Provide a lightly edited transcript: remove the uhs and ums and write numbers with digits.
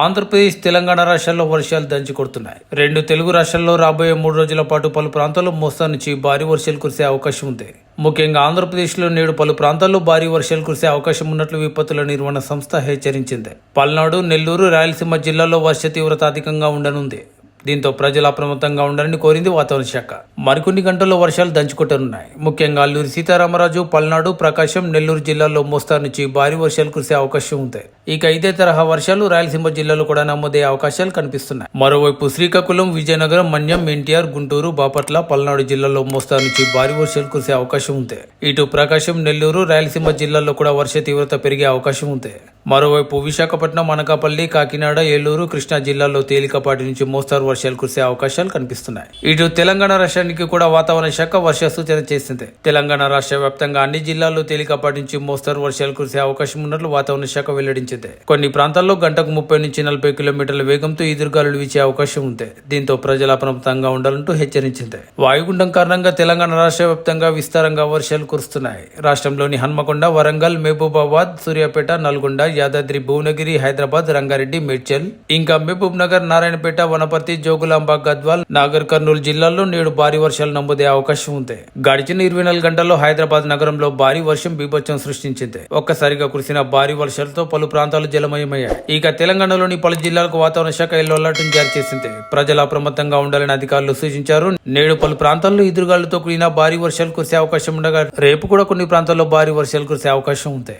ఆంధ్రప్రదేశ్, తెలంగాణ రాష్ట్రాల్లో వర్షాలు దంచి కొడుతున్నాయి. రెండు తెలుగు రాష్ట్రాల్లో రాబోయే 3 రోజుల పాటు పలు ప్రాంతాల్లో మోస్తరు నుంచి భారీ వర్షాలు కురిసే అవకాశం ఉంది. ముఖ్యంగా ఆంధ్రప్రదేశ్లో నేడు పలు ప్రాంతాల్లో భారీ వర్షాలు కురిసే అవకాశం ఉన్నట్లు విపత్తుల నిర్వహణ సంస్థ హెచ్చరించింది. పల్నాడు, నెల్లూరు, రాయలసీమ జిల్లాల్లో వర్ష తీవ్రత అధికంగా ఉండనుంది. దీంతో ప్రజలు అప్రమత్తంగా ఉండాలని కోరింది వాతావరణ శాఖ. మరికొన్ని గంటల్లో వర్షాలు దంచుకొట్టనున్నాయి. ముఖ్యంగా అల్లూరి సీతారామరాజు, పల్నాడు, ప్రకాశం, నెల్లూరు జిల్లాల్లో మోస్తారు నుంచి భారీ వర్షాలు కురిసే అవకాశం ఉంది. ఇక ఇదే తరహా వర్షాలు రాయలసీమ జిల్లాలో కూడా నమోదయ్యే అవకాశాలు కనిపిస్తున్నాయి. మరోవైపు శ్రీకాకుళం, విజయనగరం, మన్యం, ఎన్టీఆర్, గుంటూరు, బాపట్ల, పల్నాడు జిల్లాల్లో మోస్తారు నుంచి భారీ వర్షాలు కురిసే అవకాశం ఉంది. ఇటు ప్రకాశం, నెల్లూరు, రాయలసీమ జిల్లాల్లో కూడా వర్ష తీవ్రత పెరిగే అవకాశం ఉంది. మరోవైపు విశాఖపట్నం, అనకాపల్లి, కాకినాడ, ఏలూరు, కృష్ణా జిల్లాల్లో తేలికపాటి నుంచి మోస్తారు వర్షాలు కురిసే అవకాశాలు కనిపిస్తున్నాయి. ఇటు తెలంగాణ రాష్ట్రానికి కూడా వాతావరణ శాఖ వర్ష సూచన చేసింది. తెలంగాణ రాష్ట్ర వ్యాప్తంగా అన్ని జిల్లాల్లో తేలికపాటి నుంచి మోస్తారు వర్షాలు కురిసే అవకాశం ఉన్నట్లు వాతావరణ శాఖ వెల్లడించింది. కొన్ని ప్రాంతాల్లో గంటకు 30 నుంచి 40 కిలోమీటర్ల వేగంతో ఈదురుగాలులు వీచే అవకాశం ఉంది. దీంతో ప్రజలు అప్రమత్తంగా ఉండాలంటూ హెచ్చరించింది. వాయుగుండం కారణంగా తెలంగాణ రాష్ట్ర వ్యాప్తంగా విస్తారంగా వర్షాలు కురుస్తున్నాయి. రాష్ట్రంలోని హన్మకొండ, వరంగల్, మహబూబాబాద్, సూర్యాపేట, నల్గొండ, యాదాద్రి, భువనగిరి, హైదరాబాద్, రంగారెడ్డి, మేడ్చల్, ఇంకా మహబూబ్ నగర్, నారాయణపేట, వనపర్తి, జోగులాంబ, గద్వాల్, నాగర్ కర్నూలు జిల్లాల్లో నేడు భారీ వర్షాలు నమోదయ్యే అవకాశం ఉంది. గడిచిన 24 గంటల్లో హైదరాబాద్ నగరంలో భారీ వర్షం బీభత్సం సృష్టించింది. ఒక్కసారిగా కురిసిన భారీ వర్షాలతో పలు ప్రాంతాలు జలమయమయ్యాయి. ఇక తెలంగాణలోని పలు జిల్లాలకు వాతావరణ శాఖ ఎల్లో అలర్ట్ జారీ చేసింది. ప్రజలు అప్రమత్తంగా ఉండాలని అధికారులు సూచించారు. నేడు పలు ప్రాంతాల్లో ఎదురుగాలులతో కూడిన భారీ వర్షాలు కురిసే అవకాశం ఉండగా రేపు కూడా కొన్ని ప్రాంతాల్లో భారీ వర్షాలు కురిసే అవకాశం ఉంది.